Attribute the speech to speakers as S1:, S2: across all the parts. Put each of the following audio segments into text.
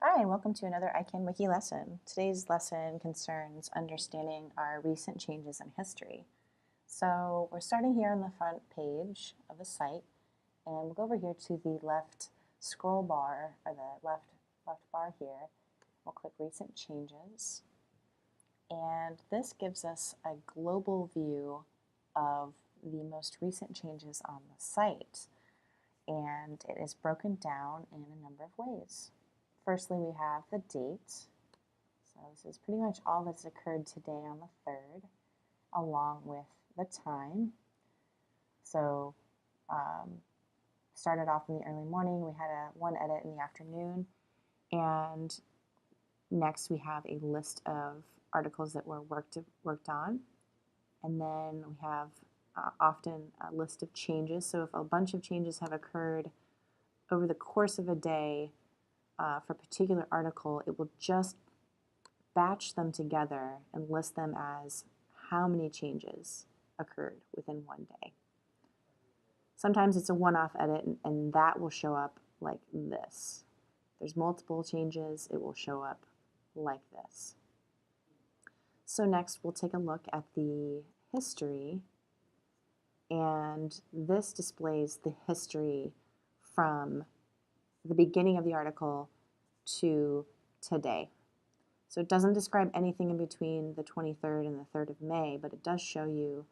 S1: Hi, and welcome to another ICANNWiki lesson. Today's lesson concerns understanding our recent changes in history. So we're starting here on the front page of the site, and we'll go over here to the left scroll bar, or the left bar here. We'll click Recent Changes, and this gives us a global view of the most recent changes on the site, and it is broken down in a number of ways. Firstly, we have the date. So this is pretty much all that's occurred today on the 3rd, along with the time. So started off in the early morning. We had one edit in the afternoon. And next we have a list of articles that were worked on. And then we have often a list of changes. So if a bunch of changes have occurred over the course of a day, for a particular article, it will just batch them together and list them as how many changes occurred within one day. Sometimes it's a one-off edit, and that will show up like this. If there's multiple changes, it will show up like this. So next we'll take a look at the history, and this displays the history from the beginning of the article to today. So it doesn't describe anything in between the 23rd and the 3rd of May, but it does show you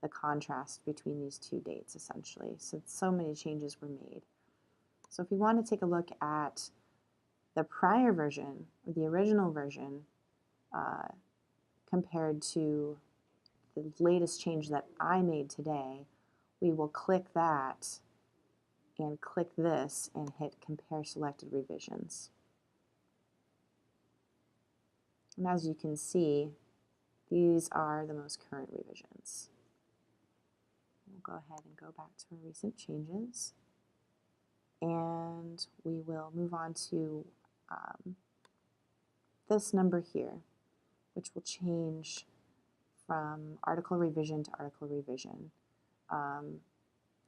S1: the contrast between these two dates, essentially. So many changes were made. So if you want to take a look at the prior version, or the original version, compared to the latest change that I made today, we will click that and click this and hit Compare Selected Revisions. And as you can see, these are the most current revisions. We'll go ahead and go back to our recent changes, and we will move on to this number here, which will change from article revision to article revision.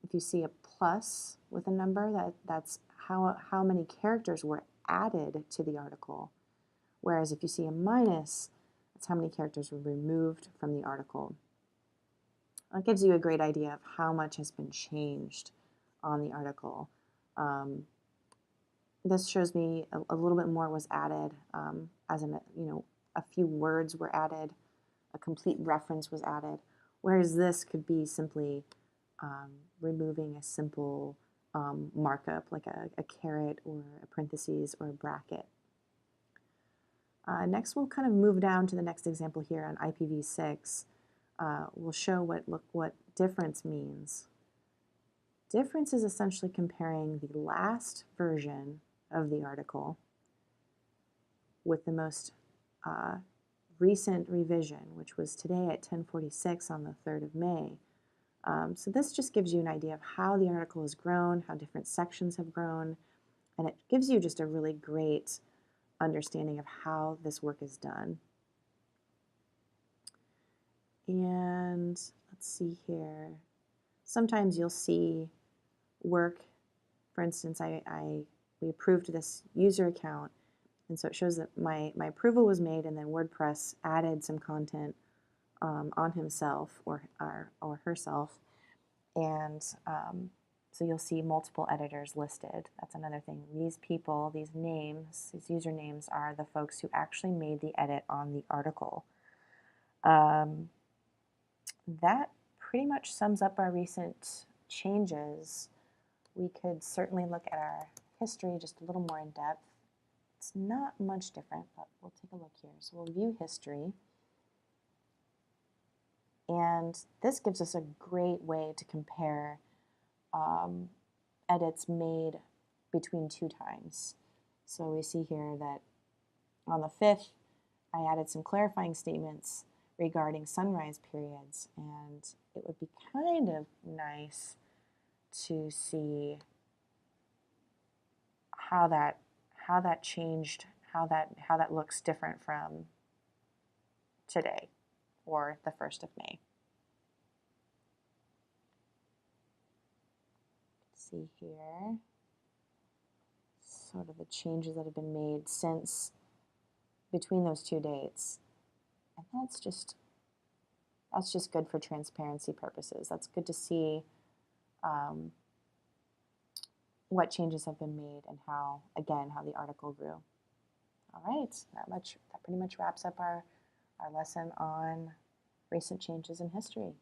S1: If you see a plus with a number, that's how many characters were added to the article. Whereas if you see a minus, that's how many characters were removed from the article. That gives you a great idea of how much has been changed on the article. This shows me a little bit more was added, as in, a few words were added, a complete reference was added, whereas this could be simply removing a simple markup like a caret or a parentheses or a bracket. Next, we'll kind of move down to the next example here on IPv6. We'll show what difference means. Difference is essentially comparing the last version of the article with the most recent revision, which was today at 10:46 on the 3rd of May. So this just gives you an idea of how the article has grown, how different sections have grown, and it gives you just a really great understanding of how this work is done. And let's see here. Sometimes you'll see work, for instance, we approved this user account, and so it shows that my approval was made, and then WordPress added some content on himself or herself, and so you'll see multiple editors listed. That's another thing. These people, these names, these usernames are the folks who actually made the edit on the article. That pretty much sums up our recent changes. We could certainly look at our history just a little more in depth. It's not much different, but we'll take a look here. So we'll view history. And this gives us a great way to compare edits made between two times. So we see here that on the 5th, I added some clarifying statements regarding sunrise periods, and it would be kind of nice to see how that changed, how that looks different from today or the 1st of May. See here. sort of the changes that have been made since between those two dates. And that's just good for transparency purposes. That's good to see what changes have been made and how the article grew. All right, that pretty much wraps up our lesson on recent changes in history.